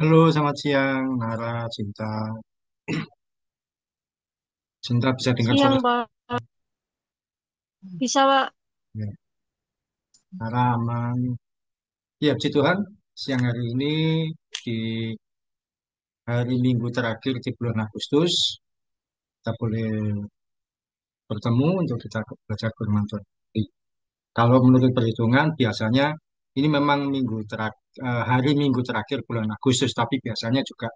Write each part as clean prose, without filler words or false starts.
Halo, selamat siang, Nara, Cinta. Cinta bisa dengar suara Siang, saya? Pak. Bisa, Pak. Ya, Nara aman. Ya, puji Tuhan, siang hari ini di hari Minggu terakhir di bulan Agustus, kita boleh bertemu untuk kita belajar firman Tuhan. Kalau menurut perhitungan, biasanya ini memang hari Minggu terakhir bulan Agustus, tapi biasanya juga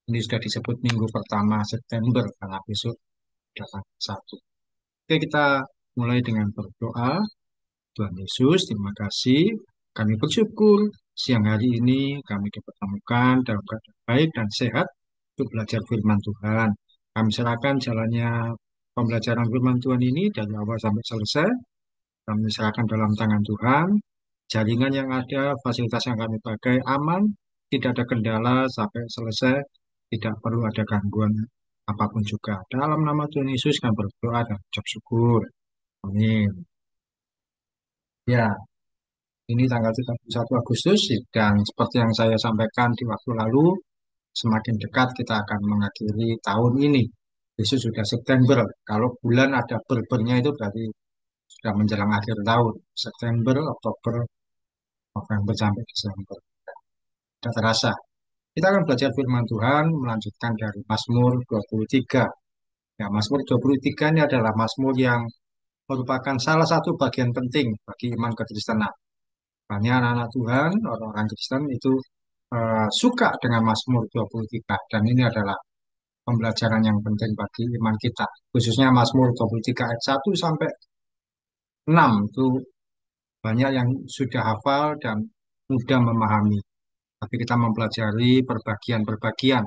ini sudah disebut Minggu pertama September, karena besok sudah tanggal 1. Oke, kita mulai dengan berdoa. Tuhan Yesus, terima kasih. Kami bersyukur siang hari ini kami dipertemukan dalam keadaan baik dan sehat untuk belajar firman Tuhan. Kami serahkan jalannya pembelajaran firman Tuhan ini dari awal sampai selesai. Kami serahkan dalam tangan Tuhan. Jaringan yang ada, fasilitas yang kami pakai aman, tidak ada kendala sampai selesai, tidak perlu ada gangguan apapun juga. Dalam nama Tuhan Yesus kami berdoa dan ucap syukur. Amin. Ya, ini tanggal 31 Agustus dan seperti yang saya sampaikan di waktu lalu, semakin dekat kita akan mengakhiri tahun ini. Besok sudah September. Kalau bulan ada berbernya itu berarti sudah menjelang akhir tahun. September, Oktober, November sampai Desember. Tidak terasa. Kita akan belajar firman Tuhan melanjutkan dari Mazmur 23. Ya, Mazmur 23 ini adalah Mazmur yang merupakan salah satu bagian penting bagi iman kekristenan. Banyak anak-anak Tuhan, orang-orang Kristen itu suka dengan Mazmur 23 dan ini adalah pembelajaran yang penting bagi iman kita. Khususnya Mazmur 23 ayat 1 sampai 6 itu banyak yang sudah hafal dan mudah memahami. Tapi kita mempelajari perbagian-perbagian.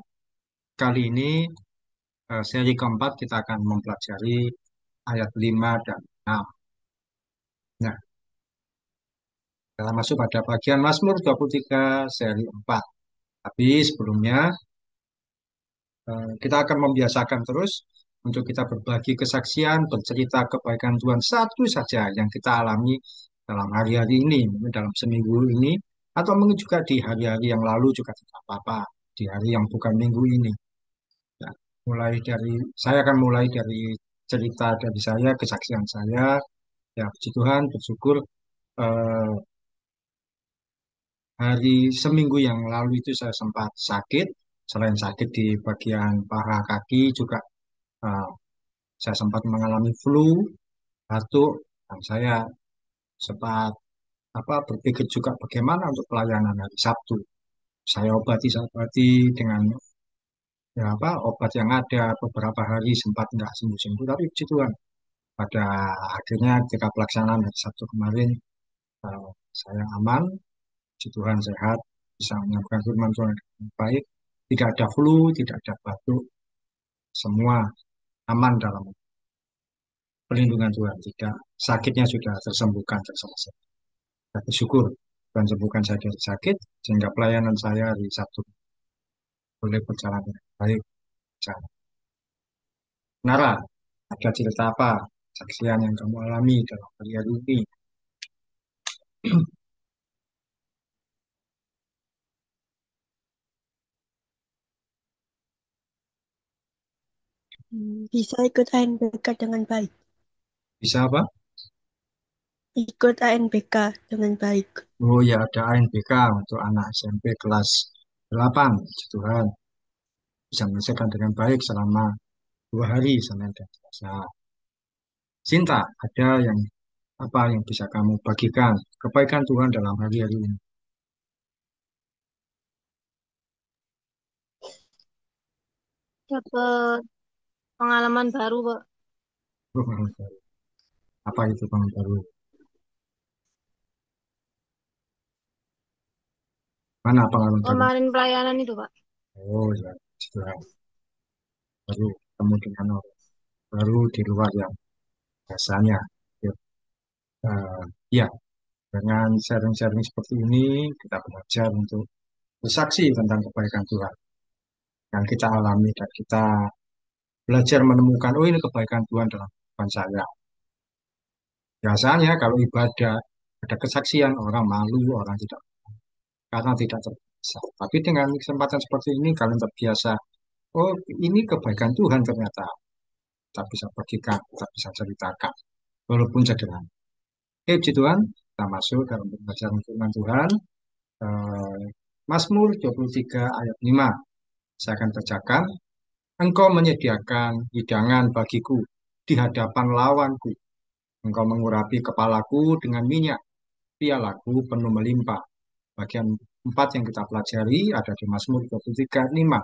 Kali ini seri keempat kita akan mempelajari ayat 5 dan 6. Nah, kita masuk pada bagian Mazmur 23 seri 4. Tapi sebelumnya kita akan membiasakan terus untuk kita berbagi kesaksian, bercerita kebaikan Tuhan satu saja yang kita alami dalam hari-hari ini, mungkin dalam seminggu ini, atau mungkin juga di hari-hari yang lalu juga tidak apa-apa, di hari yang bukan minggu ini. Ya, saya akan mulai dari cerita dari saya, kesaksian saya. Ya, puji Tuhan, bersyukur eh, hari seminggu yang lalu itu saya sempat sakit. Selain sakit di bagian paha kaki juga eh, saya sempat mengalami flu, batuk, dan saya sempat berpikir juga bagaimana untuk pelayanan hari Sabtu. Saya obati dengan ya obat yang ada beberapa hari sempat nggak sembuh-sembuh, tapi puji Tuhan pada akhirnya ketika pelaksanaan hari Sabtu kemarin eh, saya aman, puji Tuhan sehat, bisa menyampaikan firman Tuhan dengan baik, tidak ada flu, tidak ada batuk, semua aman dalam perlindungan Tuhan, tidak sakitnya sudah tersembuhkan, terselesaikan. Saya bersyukur Tuhan sembuhkan saya dari sakit, sehingga pelayanan saya di Sabtu boleh berjalan dengan baik. Jalan. Nara, ada cerita apa? Saksian yang kamu alami dalam hari ini? Bisa ikut ANBK dengan baik. Bisa apa? Ikut ANBK dengan baik. Oh ya, ada ANBK untuk anak SMP kelas 8. Puji Tuhan, bisa menyelesaikan dengan baik selama 2 hari, Senin dan Selasa. Cinta, ada yang apa yang bisa kamu bagikan kebaikan Tuhan dalam hari-hari ini? Dapat pengalaman baru, Pak. Apa itu Bang baru? Mana pengalaman baru? Kemarin pelayanan itu, Pak. Oh ya, sudah baru ketemu dengan orang baru di luar yang biasanya. Ya, eh, ya, dengan sharing-sharing seperti ini kita belajar untuk bersaksi tentang kebaikan Tuhan yang kita alami dan kita belajar menemukan oh ini kebaikan Tuhan dalam kehidupan saya. Biasanya kalau ibadah ada kesaksian orang malu, orang tidak karena tidak terpercaya. Tapi dengan kesempatan seperti ini, kalian terbiasa, oh ini kebaikan Tuhan ternyata. Kita bisa bagikan, kita bisa ceritakan, walaupun sederhana. Oke, puji Tuhan, kita masuk dalam pembacaan firman Tuhan. Eh, Mazmur 23 ayat 5. Saya akan bacakan. Engkau menyediakan hidangan bagiku di hadapan lawanku. Engkau mengurapi kepalaku dengan minyak, pialaku penuh melimpah. Bagian 4 yang kita pelajari ada di Mazmur 23 ayat 5.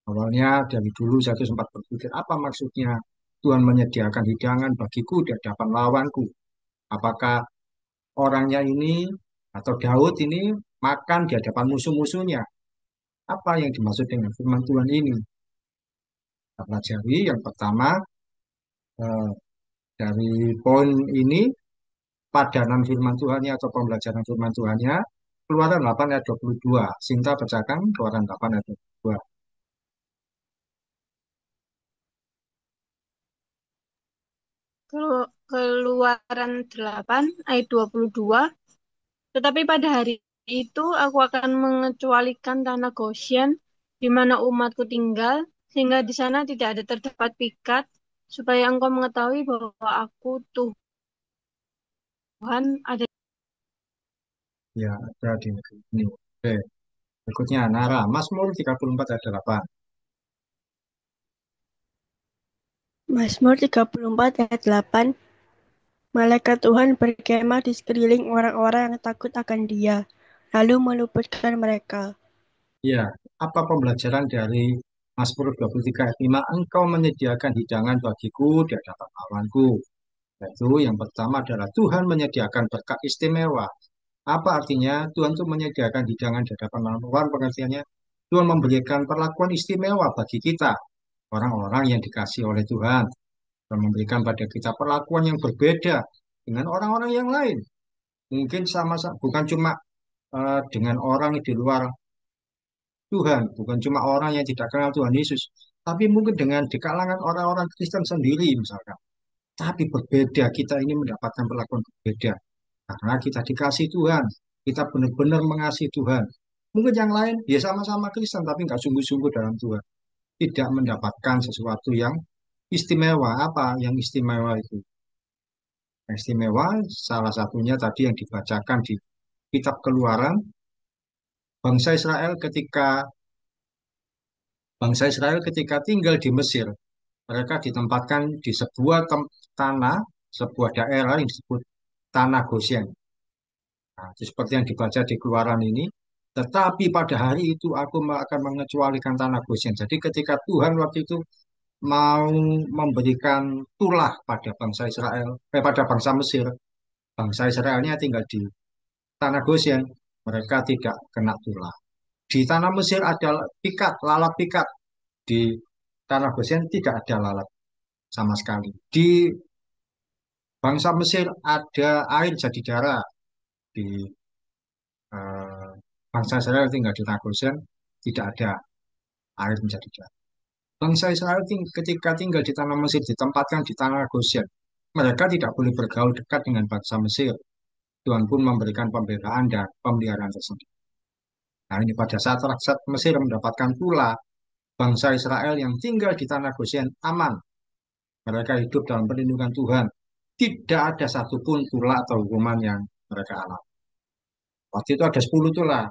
Awalnya dari dulu saya tuh sempat berpikir apa maksudnya Tuhan menyediakan hidangan bagiku di hadapan lawanku. Apakah orangnya ini atau Daud ini makan di hadapan musuh-musuhnya? Apa yang dimaksud dengan firman Tuhan ini? Kita pelajari yang pertama eh, dari poin ini padanan firman Tuhannya atau pembelajaran firman Tuhannya Keluaran 8 ayat 22. Sinta bacakan Keluaran 8 ayat 22. Keluaran 8 ayat 22. Tetapi pada hari itu aku akan mengecualikan tanah Goshen di mana umatku tinggal, sehingga di sana tidak ada terdapat pikat, supaya engkau mengetahui bahwa aku Tuhan ada. Ya, ada di negeri ini. Oke, berikutnya Nara, Mazmur 34 ayat 8. Mazmur 34 ayat 8. Malaikat Tuhan berkemah di sekeliling orang-orang yang takut akan Dia, lalu meluputkan mereka. Ya, apa pembelajaran dari Mazmur 23 ayat 5? Engkau menyediakan hidangan bagiku di hadapan lawanku. Yaitu yang pertama adalah Tuhan menyediakan berkat istimewa. Apa artinya Tuhan itu menyediakan hidangan di hadapan lawan? Pengertiannya Tuhan memberikan perlakuan istimewa bagi kita, orang-orang yang dikasih oleh Tuhan. Dan memberikan pada kita perlakuan yang berbeda dengan orang-orang yang lain. Mungkin sama-sama, bukan cuma dengan orang di luar Tuhan, bukan cuma orang yang tidak kenal Tuhan Yesus, tapi mungkin dengan di kalangan orang-orang Kristen sendiri misalkan. Tapi berbeda, kita ini mendapatkan perlakuan berbeda. Karena kita dikasih Tuhan, kita benar-benar mengasihi Tuhan. Mungkin yang lain, ya sama-sama Kristen, tapi nggak sungguh-sungguh dalam Tuhan. Tidak mendapatkan sesuatu yang istimewa. Apa yang istimewa itu? Yang istimewa, salah satunya tadi yang dibacakan di Kitab Keluaran, bangsa Israel ketika bangsa Israel ketika tinggal di Mesir, mereka ditempatkan di sebuah tanah, sebuah daerah yang disebut Tanah Goshen. Nah, itu seperti yang dibaca di Keluaran ini. Tetapi pada hari itu aku akan mengecualikan Tanah Goshen. Jadi ketika Tuhan waktu itu mau memberikan tulah pada bangsa Israel, pada bangsa Mesir, bangsa Israelnya tinggal di Tanah Goshen, mereka tidak kena tulah. Di Tanah Mesir ada pikat, lalat pikat. Di Tanah Goshen tidak ada lalat sama sekali. Di bangsa Mesir ada air jadi darah. Di eh, bangsa Israel tinggal di tanah Goshen, tidak ada air menjadi darah. Bangsa Israel ketika tinggal di tanah Mesir ditempatkan di tanah Goshen. Mereka tidak boleh bergaul dekat dengan bangsa Mesir. Tuhan pun memberikan pembelaan dan pemeliharaan tersendiri. Nah ini pada saat rakyat Mesir mendapatkan pula bangsa Israel yang tinggal di tanah Goshen aman. Mereka hidup dalam perlindungan Tuhan. Tidak ada satupun tulah atau hukuman yang mereka alami. Waktu itu ada 10 tulah.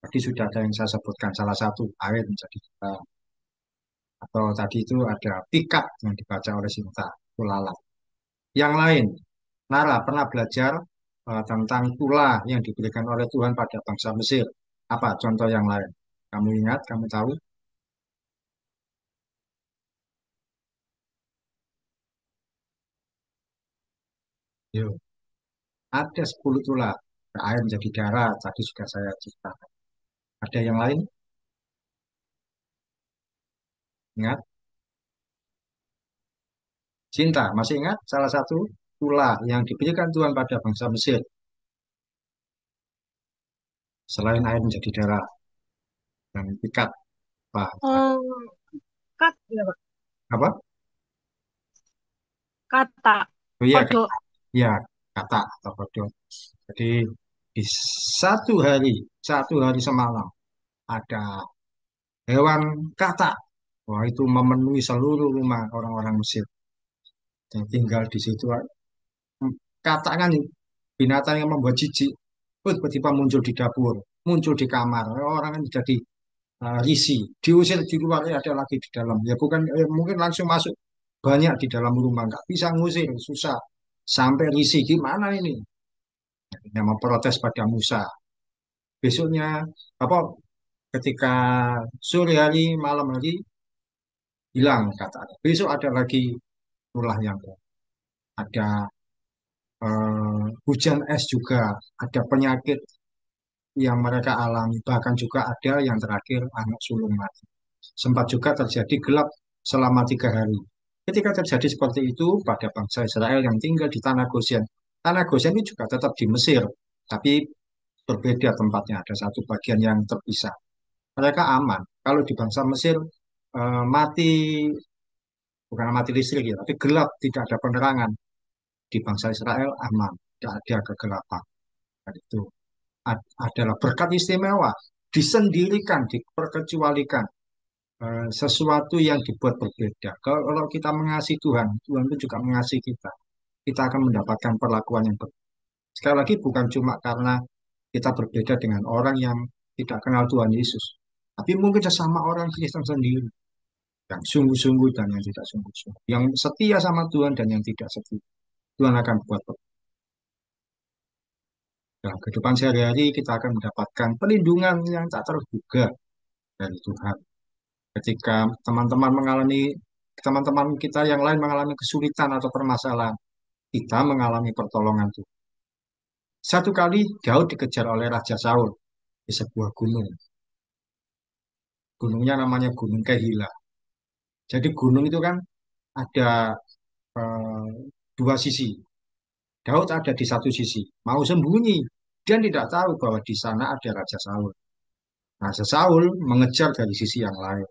Tadi sudah ada yang saya sebutkan salah satu air menjadi kita. Atau tadi itu ada pikat yang dibaca oleh Sinta, tulalang. Yang lain, Nara pernah belajar tentang tulah yang diberikan oleh Tuhan pada bangsa Mesir. Apa contoh yang lain? Kamu ingat, kamu tahu? Yuk, ada 10 tulah. Air menjadi darah, tadi sudah saya ceritakan. Ada yang lain? Ingat? Cinta, masih ingat salah satu tulah yang diberikan Tuhan pada bangsa Mesir selain air menjadi darah dan pikat. Apa? Oh, kat, ya, Pak. Apa? Kata, Oh iya, kodok. ya kata atau kodok. Jadi di satu hari semalam ada hewan katak. Wah, itu memenuhi seluruh rumah orang-orang Mesir. Dan tinggal di situ. Katak kan binatang yang membuat jijik. Oh, tiba-tiba muncul di dapur, muncul di kamar. Orang kan jadi risih. Diusir di luar, ada lagi di dalam. Ya bukan, mungkin langsung masuk banyak di dalam rumah. Nggak bisa ngusir, susah. Sampai risih, gimana ini? Yang memprotes pada Musa. Besoknya, apa ketika sore hari, malam hari, hilang kata. Besok ada lagi ulah yang ada hujan es juga, ada penyakit yang mereka alami, bahkan juga ada yang terakhir anak sulung mati. Sempat juga terjadi gelap selama 3 hari. Ketika terjadi seperti itu pada bangsa Israel yang tinggal di tanah Goshen ini juga tetap di Mesir, tapi berbeda tempatnya. Ada satu bagian yang terpisah. Mereka aman. Kalau di bangsa Mesir mati bukan mati listrik ya, tapi gelap, tidak ada penerangan. Di bangsa Israel aman, tidak ada kegelapan. Dan itu adalah berkat istimewa, disendirikan, diperkecualikan, sesuatu yang dibuat berbeda. Kalau kita mengasihi Tuhan, Tuhan itu juga mengasihi kita. Kita akan mendapatkan perlakuan yang berbeda. Sekali lagi bukan cuma karena kita berbeda dengan orang yang tidak kenal Tuhan Yesus, tapi mungkin sesama orang Kristen sendiri, yang sungguh-sungguh dan yang tidak sungguh-sungguh, yang setia sama Tuhan dan yang tidak setia. Tuhan akan buat berbeda. Dalam kehidupan sehari-hari kita akan mendapatkan perlindungan yang tak terduga dari Tuhan. Ketika teman-teman kita yang lain mengalami kesulitan atau permasalahan, kita mengalami pertolongan Tuhan. Satu kali Daud dikejar oleh Raja Saul di sebuah gunung. Gunungnya namanya Gunung Kehila. Jadi gunung itu kan ada eh, dua sisi. Daud ada di satu sisi, mau sembunyi. Dia tidak tahu bahwa di sana ada Raja Saul. Raja Saul mengejar dari sisi yang lain.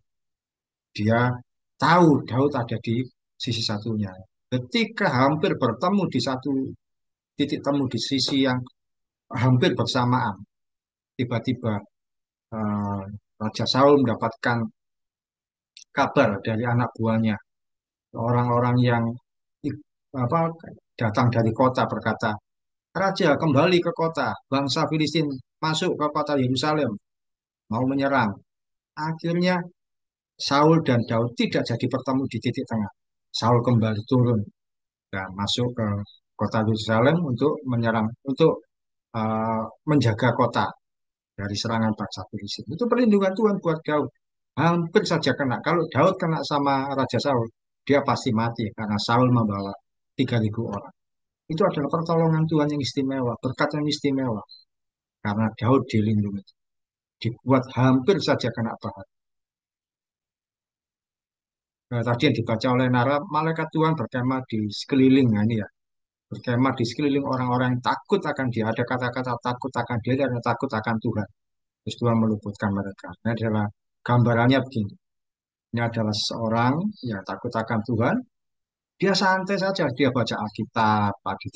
Dia tahu Daud ada di sisi satunya. Ketika hampir bertemu di satu titik temu di sisi yang hampir bersamaan, tiba-tiba eh, Raja Saul mendapatkan kabar dari anak buahnya, orang-orang yang apa datang dari kota berkata, Raja kembali ke kota, bangsa Filistin masuk ke kota Yerusalem, mau menyerang. Akhirnya Saul dan Daud tidak jadi bertemu di titik tengah. Saul kembali turun dan masuk ke kota Yerusalem untuk menyerang, untuk menjaga kota dari serangan bangsa Filistin. Itu perlindungan Tuhan buat Daud. Hampir saja kena. Kalau Daud kena sama Raja Saul, dia pasti mati karena Saul membawa 3.000 orang. Itu adalah pertolongan Tuhan yang istimewa, berkat yang istimewa. Karena Daud dilindungi, dibuat hampir saja kena bahaya. Nah, tadi yang dibaca oleh Nara, malaikat Tuhan berkemah di sekeliling, nah ini ya, berkemah di sekeliling orang-orang yang takut akan dia. Ada kata-kata takut akan dia dan takut akan Tuhan. Terus Tuhan meluputkan mereka. Ini adalah gambarannya begini. Ini adalah seorang yang takut akan Tuhan. Dia santai saja, dia baca Alkitab, pagi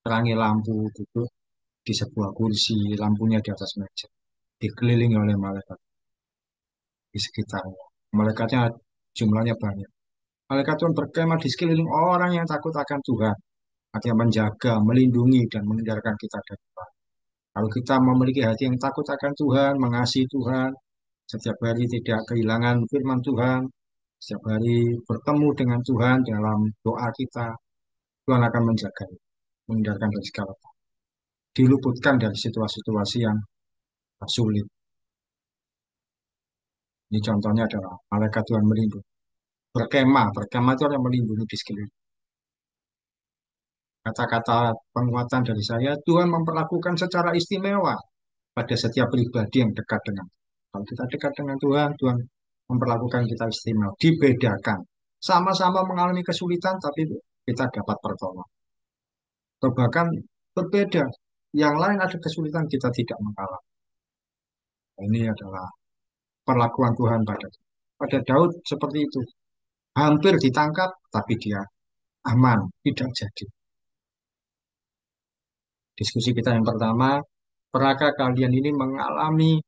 terangi lampu, duduk di sebuah kursi, lampunya di atas meja, dikelilingi oleh malaikat di sekitarnya. Malaikatnya jumlahnya banyak. Malaikat Tuhan berkemah di sekeliling orang yang takut akan Tuhan, artinya menjaga, melindungi, dan menghindarkan kita dari Tuhan. Kalau kita memiliki hati yang takut akan Tuhan, mengasihi Tuhan, setiap hari tidak kehilangan firman Tuhan, setiap hari bertemu dengan Tuhan dalam doa kita, Tuhan akan menjaga, menghindarkan dari segala hal, diluputkan dari situasi-situasi yang sulit. Ini contohnya adalah malaikat Tuhan melindungi. Berkemah itu yang melindungi di sekeliling. Kata-kata penguatan dari saya, Tuhan memperlakukan secara istimewa pada setiap pribadi yang dekat dengan. Kalau kita dekat dengan Tuhan, Tuhan memperlakukan kita istimewa, dibedakan. Sama-sama mengalami kesulitan, tapi kita dapat pertolongan. Atau bahkan berbeda. Yang lain ada kesulitan, kita tidak mengalami. Ini adalah perlakuan Tuhan pada Daud seperti itu. Hampir ditangkap, tapi dia aman, tidak jadi. Diskusi kita yang pertama, pernahkah kalian ini mengalami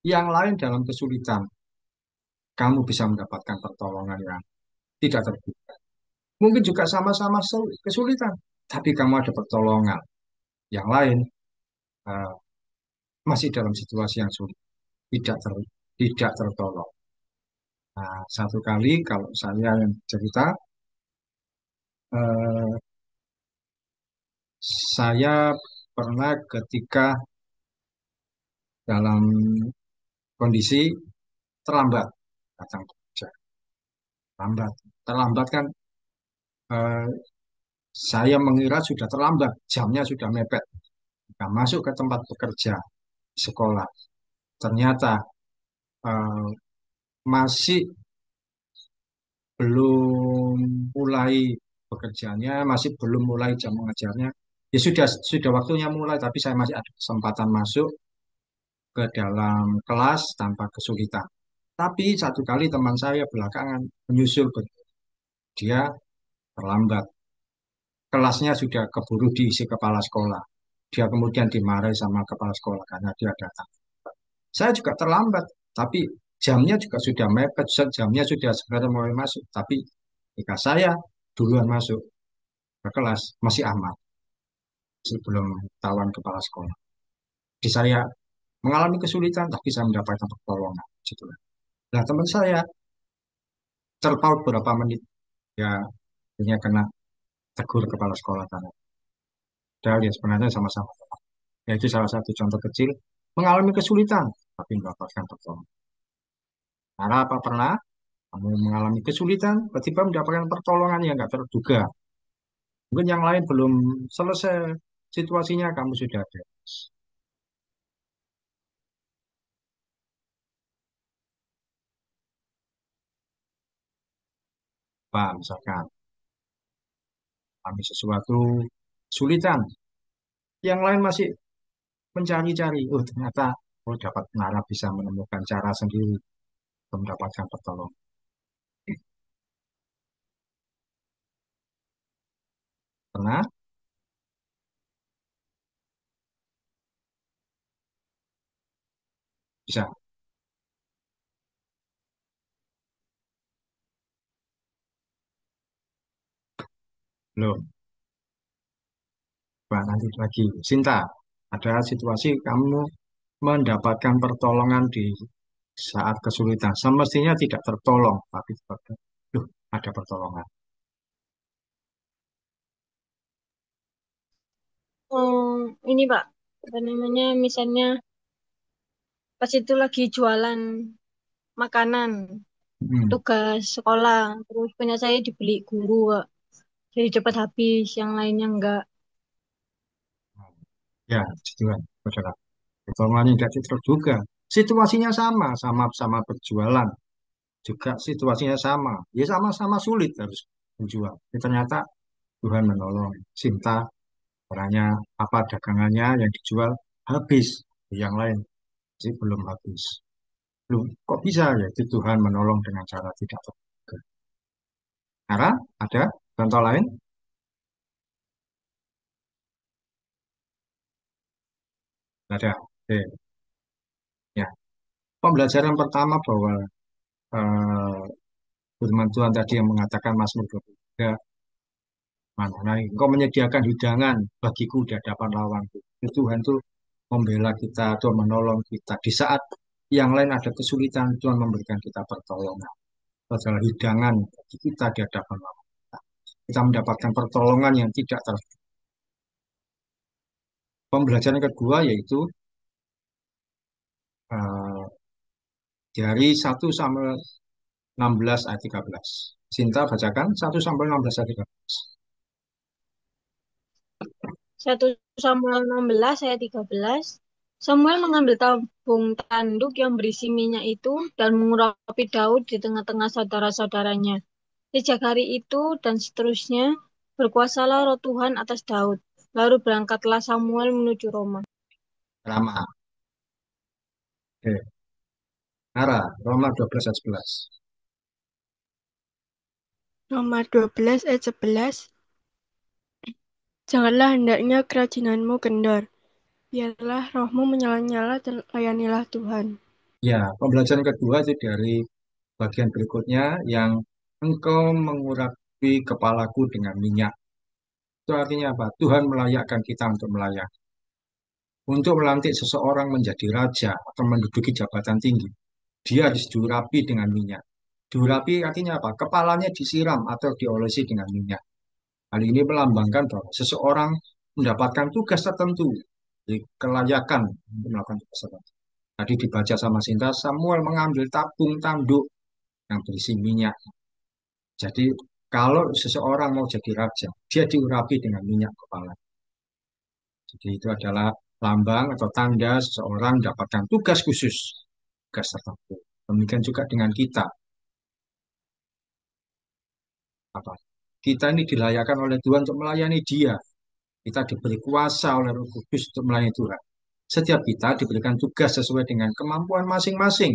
yang lain dalam kesulitan, kamu bisa mendapatkan pertolongan yang tidak terduga. Mungkin juga sama-sama kesulitan, tapi kamu ada pertolongan. Yang lain eh, masih dalam situasi yang sulit, tidak ter, tidak tertolong. Nah, satu kali kalau saya yang cerita, eh, saya pernah ketika dalam kondisi terlambat datang kerja. Terlambat, terlambat kan eh, saya mengira sudah terlambat, jamnya sudah mepet. Nah, masuk ke tempat bekerja, sekolah. Ternyata eh, masih belum mulai bekerjanya, masih belum mulai jam mengajarnya. Ya sudah waktunya mulai, tapi saya masih ada kesempatan masuk ke dalam kelas tanpa kesulitan. Tapi satu kali teman saya belakangan menyusul dia terlambat. Kelasnya sudah keburu diisi kepala sekolah. Dia kemudian dimarahi sama kepala sekolah karena dia datang. Saya juga terlambat, tapi jamnya juga sudah mepet, jamnya sudah sebenarnya mulai masuk. Tapi jika saya duluan masuk ke kelas, masih aman sebelum tawan kepala sekolah. Jadi saya mengalami kesulitan, tapi saya mendapatkan pertolongan. Gitu. Nah, teman saya terpaut beberapa menit, ya akhirnya kena tegur kepala sekolah karena padahal ya sebenarnya sama-sama. Yaitu salah satu contoh kecil mengalami kesulitan, tapi mendapatkan pertolongan. Karena apa pernah kamu mengalami kesulitan, tiba-tiba mendapatkan pertolongan yang nggak terduga. Mungkin yang lain belum selesai situasinya, kamu sudah ada. Pak, misalkan kami sesuatu kesulitan, yang lain masih mencari-cari. Oh, ternyata oh dapat Nara bisa menemukan cara sendiri untuk mendapatkan pertolongan. Pernah bisa belum. Bah, nanti lagi. Sinta, ada situasi kamu mendapatkan pertolongan di saat kesulitan. Semestinya tidak tertolong, tapi duh, ada pertolongan. Ini Pak, apa namanya, misalnya pas itu lagi jualan makanan, Hmm. tugas sekolah, terus punya saya dibeli guru, Kak. Jadi cepat habis, yang lainnya enggak. Ya, gitu kan, saudara. Pertolongan yang tidak terduga. Situasinya sama, sama-sama berjualan. Juga situasinya sama. Ya sama-sama sulit harus menjual. Ya, ternyata Tuhan menolong. Sinta, orangnya apa dagangannya yang dijual habis. Yang lain sih belum habis. Belum, kok bisa ya? Itu Tuhan menolong dengan cara tidak terduga. Cara ada contoh lain? Ada. Oke. Ya. Pembelajaran pertama bahwa eh, firman Tuhan tadi yang mengatakan Mazmur 23, mana nah, engkau menyediakan hidangan bagiku di hadapan lawanku. Itu Tuhan tuh membela kita, Tuhan menolong kita. Di saat yang lain ada kesulitan, Tuhan memberikan kita pertolongan. Itu adalah hidangan bagi kita di hadapan lawan kita. Kita mendapatkan pertolongan yang tidak ter. Pembelajaran kedua yaitu eh, dari 1 sampai 16 ayat 13. Sinta bacakan 1 sampai 16 ayat 13. 1 Samuel 16 ayat 13. Samuel mengambil tabung tanduk yang berisi minyak itu dan mengurapi Daud di tengah-tengah saudara-saudaranya. Sejak hari itu dan seterusnya, berkuasalah roh Tuhan atas Daud. Lalu berangkatlah Samuel menuju Roma. Rama. Oke. Nara, Roma 12 ayat 11. Roma 12 ayat 11. Janganlah hendaknya kerajinanmu kendor. Biarlah rohmu menyala-nyala dan layanilah Tuhan. Ya, pembelajaran kedua itu dari bagian berikutnya yang engkau mengurapi kepalaku dengan minyak. Itu artinya apa? Tuhan melayakkan kita untuk melayani. Untuk melantik seseorang menjadi raja atau menduduki jabatan tinggi, dia harus diurapi dengan minyak. Diurapi artinya apa? Kepalanya disiram atau diolesi dengan minyak. Hal ini melambangkan bahwa seseorang mendapatkan tugas tertentu, kelayakan untuk melakukan tugas tertentu. Tadi dibaca sama Sinta, Samuel mengambil tabung tanduk yang berisi minyak. Jadi kalau seseorang mau jadi raja, dia diurapi dengan minyak kepala. Jadi itu adalah lambang atau tanda seseorang mendapatkan tugas khusus, tugas tertentu. Demikian juga dengan kita. Apa? Kita ini dilayakkan oleh Tuhan untuk melayani Dia. Kita diberi kuasa oleh Roh Kudus untuk melayani Tuhan. Setiap kita diberikan tugas sesuai dengan kemampuan masing-masing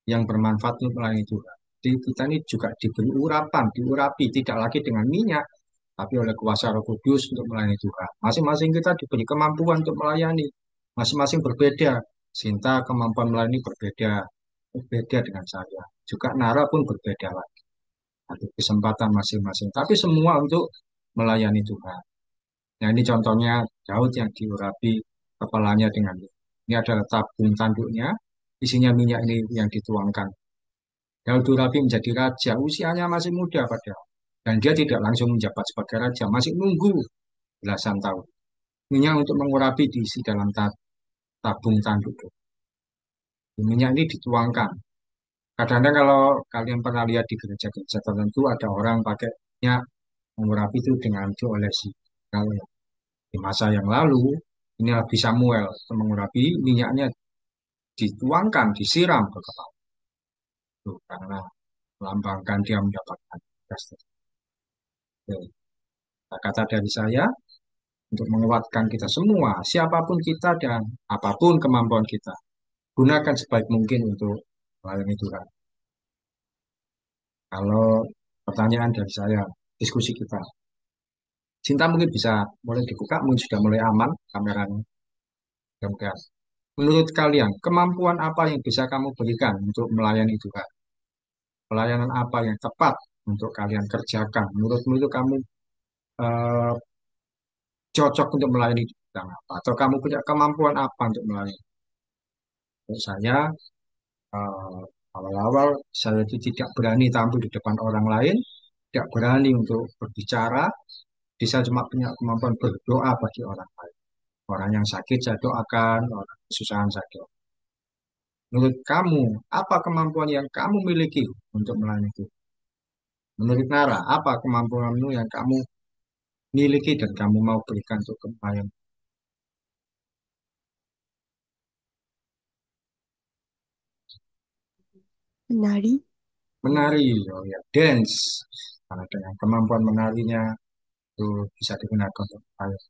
yang bermanfaat untuk melayani Tuhan. Jadi kita ini juga diberi urapan, diurapi, tidak lagi dengan minyak, tapi oleh kuasa Roh Kudus untuk melayani Tuhan. Masing-masing kita diberi kemampuan untuk melayani, masing-masing berbeda. Sinta kemampuan melayani berbeda, berbeda dengan saya. Juga Nara pun berbeda lagi. Ada kesempatan masing-masing, tapi semua untuk melayani Tuhan. Nah ini contohnya Daud yang diurapi kepalanya dengan minyak. Ini adalah tabung tanduknya, isinya minyak ini yang dituangkan. Daud diurapi menjadi raja, usianya masih muda padahal. Dan dia tidak langsung menjabat sebagai raja, masih nunggu belasan tahun. Minyak untuk mengurapi diisi dalam tabung tanduk. Minyak ini dituangkan. Kadang-kadang kalau kalian pernah lihat di gereja-gereja tertentu ada orang pakai minyak mengurapi itu dengan diolesi. Kalau di masa yang lalu ini Nabi Samuel mengurapi minyaknya dituangkan, disiram ke kepala. Itu karena melambangkan dia mendapatkan tugas tersebut. Oke. Kata dari saya untuk menguatkan kita semua, siapapun kita dan apapun kemampuan kita, gunakan sebaik mungkin untuk melayani Tuhan. Kalau pertanyaan dari saya, diskusi kita, Cinta mungkin bisa mulai dibuka, mungkin sudah mulai aman kameranya. Mudah-mudahan. Menurut kalian, kemampuan apa yang bisa kamu berikan untuk melayani Tuhan? Pelayanan apa yang tepat untuk kalian kerjakan? Menurutmu itu kamu eh, cocok untuk melayani di bidang apa? Atau kamu punya kemampuan apa untuk melayani? Untuk saya, eh, awal-awal saya itu tidak berani tampil di depan orang lain, tidak berani untuk berbicara. Saya cuma punya kemampuan berdoa bagi orang lain. Orang yang sakit saya doakan, orang kesusahan saya doakan. Menurut kamu, apa kemampuan yang kamu miliki untuk melayani Tuhan? Menurut Nara, apa kemampuanmu yang kamu miliki dan kamu mau berikan untuk kebayang Menari. menari, oh ya, dance. Karena dengan kemampuan menarinya itu bisa digunakan untuk kebayang.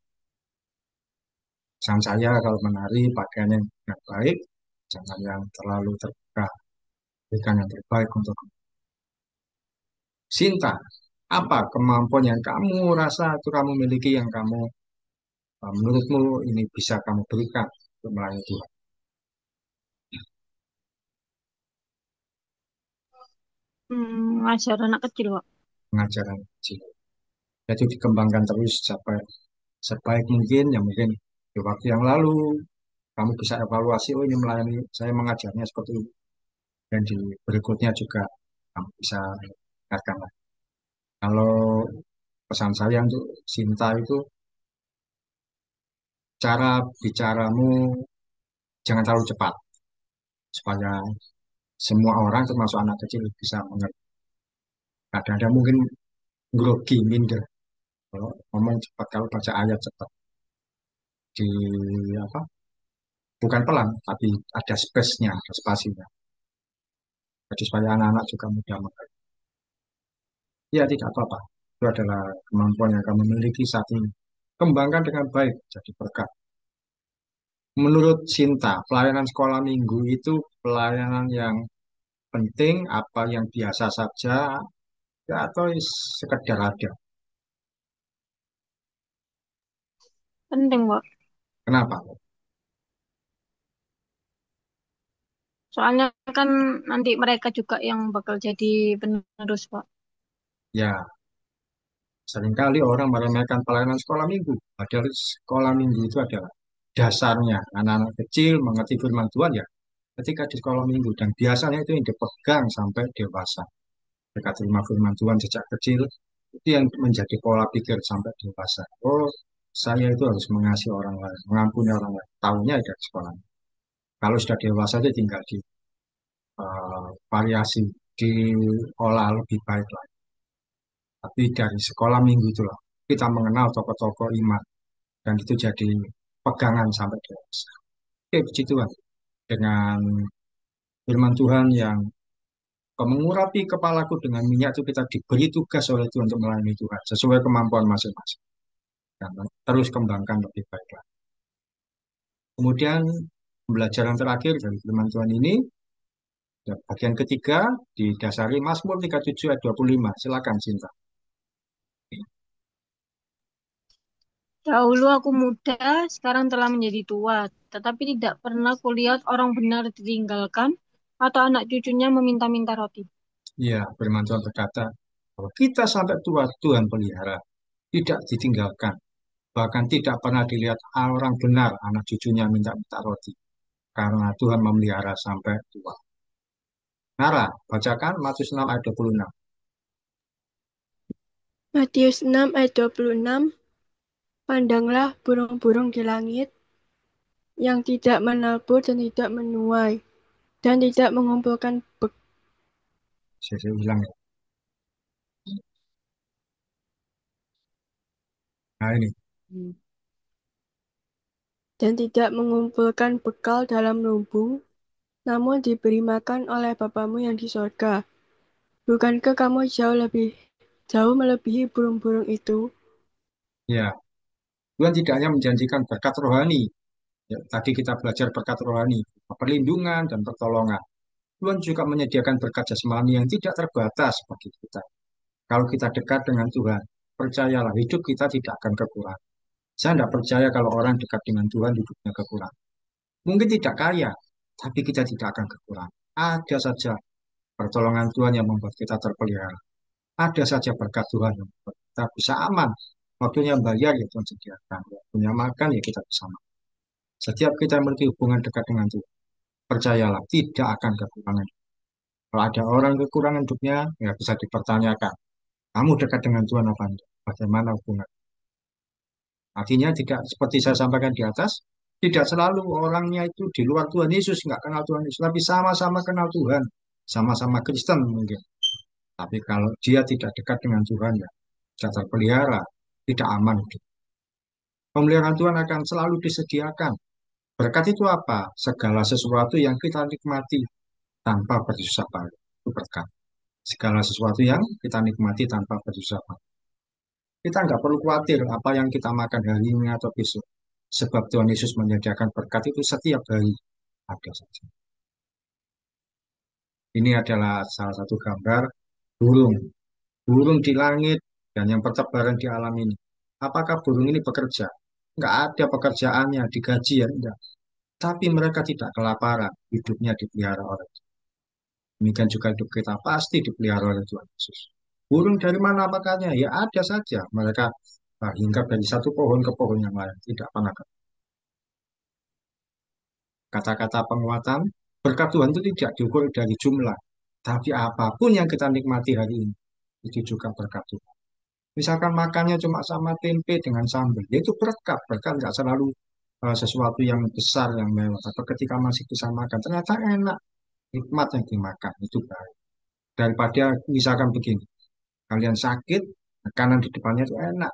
Pesan saya kalau menari pakaiannya yang baik, jangan yang terlalu terbuka, berikan yang terbaik untuk Sinta. Apa kemampuan yang kamu rasa itu kamu miliki yang kamu menurutmu ini bisa kamu berikan untuk melayani Tuhan? Ngajar anak kecil, Pak. Pengajaran kecil. Jadi dikembangkan terus sampai sebaik mungkin, ya mungkin di waktu yang lalu kamu bisa evaluasi, oh ini melayani, saya mengajarnya seperti ini. Dan di berikutnya juga kamu bisa ingatkan lagi. Kalau pesan saya untuk Sinta itu, cara bicaramu jangan terlalu cepat, supaya semua orang termasuk anak kecil bisa mengerti. Kadang-kadang mungkin grogi, minder. Kalau ngomong cepat, kalau baca ayat cepat. Di apa? Bukan pelan, tapi ada space-nya, ada spasinya. Jadi supaya anak-anak juga mudah mengerti. Ya tidak apa-apa. Itu adalah kemampuan yang kamu miliki saat ini. Kembangkan dengan baik, jadi berkat. Menurut Sinta, pelayanan sekolah minggu itu pelayanan yang penting, apa yang biasa saja, ya, atau sekedar ada. Penting, Pak. Kenapa? Soalnya kan nanti mereka juga yang bakal jadi penerus, Pak. Ya, seringkali orang meremehkan pelayanan sekolah minggu. Padahal sekolah minggu itu adalah dasarnya. Anak-anak kecil mengerti firman Tuhan ya ketika di sekolah minggu. Dan biasanya itu yang dipegang sampai dewasa. Mereka terima firman Tuhan sejak kecil. Itu yang menjadi pola pikir sampai dewasa. Oh, saya itu harus mengasihi orang lain, mengampuni orang lain. Tahunya dari sekolah. Kalau sudah dewasa itu tinggal di variasi, diolah lebih baik lagi. Tapi dari sekolah minggu itulah kita mengenal tokoh-tokoh iman dan itu jadi pegangan sampai dewasa. Oke, puji Tuhan. Dengan firman Tuhan yang mengurapi kepalaku dengan minyak itu kita diberi tugas oleh Tuhan untuk melayani Tuhan sesuai kemampuan masing-masing. Dan terus kembangkan lebih baik lagi. Kemudian pembelajaran terakhir dari firman Tuhan ini, ya, bagian ketiga didasari Mazmur 37 ayat 25. Silakan Cinta. Dahulu aku muda, sekarang telah menjadi tua, tetapi tidak pernah kulihat orang benar ditinggalkan atau anak cucunya meminta-minta roti. Ya, firman Tuhan berkata, bahwa kita sampai tua Tuhan pelihara, tidak ditinggalkan. Bahkan tidak pernah dilihat orang benar anak cucunya minta-minta roti. Karena Tuhan memelihara sampai tua. Nara, bacakan Matius 6 ayat 26. Matius 6 ayat 26. Pandanglah burung-burung di langit yang tidak menabur dan tidak menuai dan tidak mengumpulkan Saya bilang ya. Nah ini, bekal dalam lumbung, namun diberi makan oleh Bapamu yang di sorga. Bukankah kamu jauh melebihi burung-burung itu? ya, Tuhan tidak hanya menjanjikan berkat rohani. Ya, tadi kita belajar berkat rohani, perlindungan dan pertolongan. Tuhan juga menyediakan berkat jasmani yang tidak terbatas bagi kita. Kalau kita dekat dengan Tuhan, percayalah hidup kita tidak akan kekurangan. Saya tidak percaya kalau orang dekat dengan Tuhan hidupnya kekurangan. Mungkin tidak kaya, tapi kita tidak akan kekurangan. Ada saja pertolongan Tuhan yang membuat kita terpelihara. Ada saja berkat Tuhan yang membuat kita bisa aman. Waktunya bayar ya Tuhan sediakan. Waktunya makan ya kita bisa makan. Setiap kita memiliki hubungan dekat dengan Tuhan, percayalah tidak akan kekurangan. Kalau ada orang kekurangan hidupnya, ya bisa dipertanyakan. Kamu dekat dengan Tuhan apa enggak? Bagaimana hubungan? Artinya tidak seperti saya sampaikan di atas, tidak selalu orangnya itu di luar Tuhan Yesus, nggak kenal Tuhan Yesus, tapi sama-sama kenal Tuhan, sama-sama Kristen mungkin. Tapi kalau dia tidak dekat dengan Tuhan, ya tidak terpelihara, tidak aman hidup. Pemeliharaan Tuhan akan selalu disediakan. Berkat itu apa? Segala sesuatu yang kita nikmati tanpa bersusah payah. Itu berkat. Segala sesuatu yang kita nikmati tanpa bersusah payah. Kita nggak perlu khawatir apa yang kita makan hari ini atau besok. Sebab Tuhan Yesus menyediakan berkat itu setiap hari. Ada saja. Ini adalah salah satu gambar burung. Burung di langit dan yang bertebaran di alam ini. Apakah burung ini bekerja? Nggak ada pekerjaannya, digaji ya enggak. Tapi mereka tidak kelaparan, hidupnya dipelihara oleh Tuhan. Demikian juga hidup kita pasti dipelihara oleh Tuhan Yesus. Burung dari mana makannya? Ya ada saja. Mereka hinggap dari satu pohon ke pohon yang lain. Tidak pernah kata-kata penguatan. Berkat Tuhan itu tidak diukur dari jumlah. Tapi apapun yang kita nikmati hari ini, itu juga berkat Tuhan. Misalkan makannya cuma sama tempe dengan sambal, ya itu berkat. Berkat nggak selalu sesuatu yang besar, yang mewah. Tapi ketika masih bisa makan, ternyata enak. Nikmat yang dimakan, itu baik. Daripada misalkan begini, kalian sakit, makanan di depannya itu enak.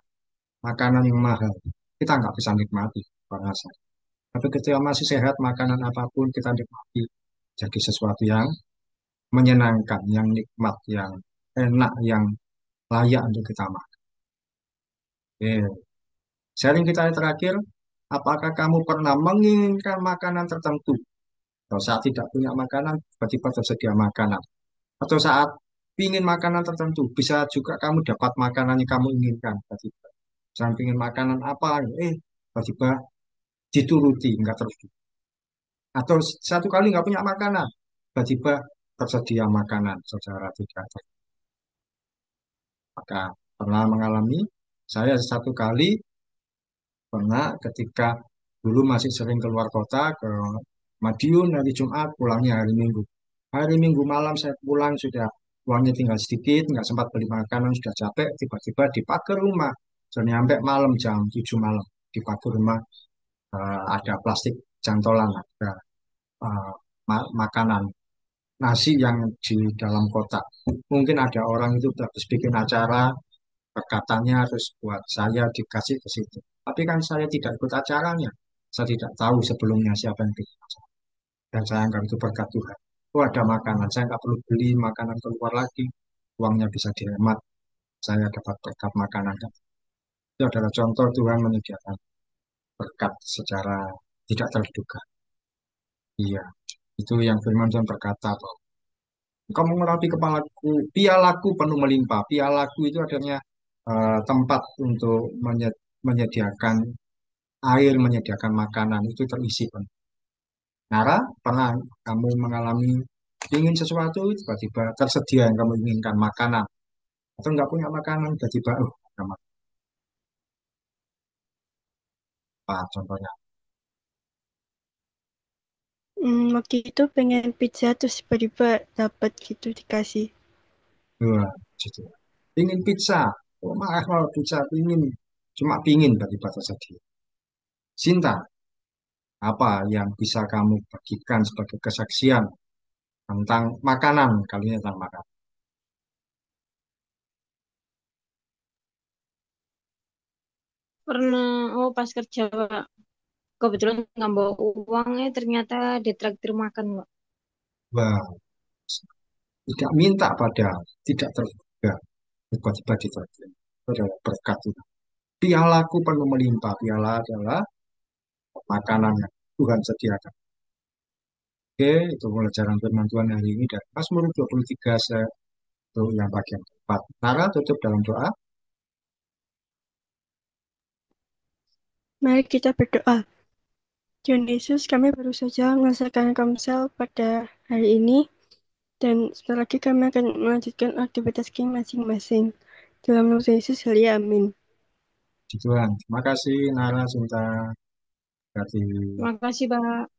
Makanan yang mahal, kita nggak bisa nikmati. Rasa. Tapi ketika masih sehat, makanan apapun kita nikmati. Jadi sesuatu yang menyenangkan, yang nikmat, yang enak, yang layak untuk kita makan. Oke. Sharing kita yang terakhir, apakah kamu pernah menginginkan makanan tertentu? Atau saat tidak punya makanan, tiba-tiba tersedia makanan. Atau saat ingin makanan tertentu, bisa juga kamu dapat makanan yang kamu inginkan. Tiba-tiba. Jangan ingin makanan apa, tiba-tiba dituruti, enggak terus. Atau satu kali nggak punya makanan, tiba-tiba tersedia makanan secara tidak maka pernah mengalami saya satu kali pernah ketika dulu masih sering keluar kota ke Madiun hari Jumat pulangnya hari Minggu. Hari Minggu malam saya pulang sudah uangnya tinggal sedikit, nggak sempat beli makanan, sudah capek, tiba-tiba di pagar rumah. Sudah nyampe malam jam 7 malam di pagar rumah ada plastik cantolan, ada makanan, nasi yang di dalam kotak. Mungkin ada orang itu habis bikin acara, katanya harus buat saya dikasih ke situ. Tapi kan saya tidak ikut acaranya. Saya tidak tahu sebelumnya siapa yang bikin acara. Dan saya anggap itu berkat Tuhan. Oh ada makanan, saya nggak perlu beli makanan keluar lagi. Uangnya bisa dihemat. Saya dapat berkat makanan. Itu adalah contoh Tuhan menyediakan berkat secara tidak terduga. Iya, itu yang firman Tuhan berkata bahwa kamu mengurapi kepalaku, pialaku penuh melimpah. Pialaku itu adanya tempat untuk menyediakan air, menyediakan makanan itu terisi penuh. Nara, pernah kamu mengalami ingin sesuatu, tiba-tiba tersedia yang kamu inginkan makanan, atau nggak punya makanan, tiba-tiba, ada apa contohnya? Waktu itu pengen pizza terus tiba-tiba dapat gitu dikasih. Wah, gitu. Ingin pizza, oh maaf kalau pizza, ingin, cuma pingin tiba-tiba tersedia. Cinta, apa yang bisa kamu bagikan sebagai kesaksian tentang makanan, kali ini tentang makanan. Pernah, oh pas kerja, Pak. Kebetulan nggak bawa uangnya, ternyata ditraktir makan, Pak. Wah, tidak minta padahal, tidak terduga, tiba-tiba diterima. Itu adalah berkat Tuhan. Pialaku penuh melimpah, piala adalah makanan yang Tuhan sediakan. Oke, itu pelajaran firman Tuhan hari ini dari Mazmur 23 untuk yang bagian keempat. Nara tutup dalam doa. Mari kita berdoa. Tuhan Yesus, kami baru saja melaksanakan kamsel pada hari ini, dan sebentar lagi kami akan melanjutkan aktivitas kami masing-masing. Dalam nama Tuhan Yesus, Halia, amin. Puji Tuhan. Terima kasih Nara, Sinta. Terima kasih. Terima kasih, Pak.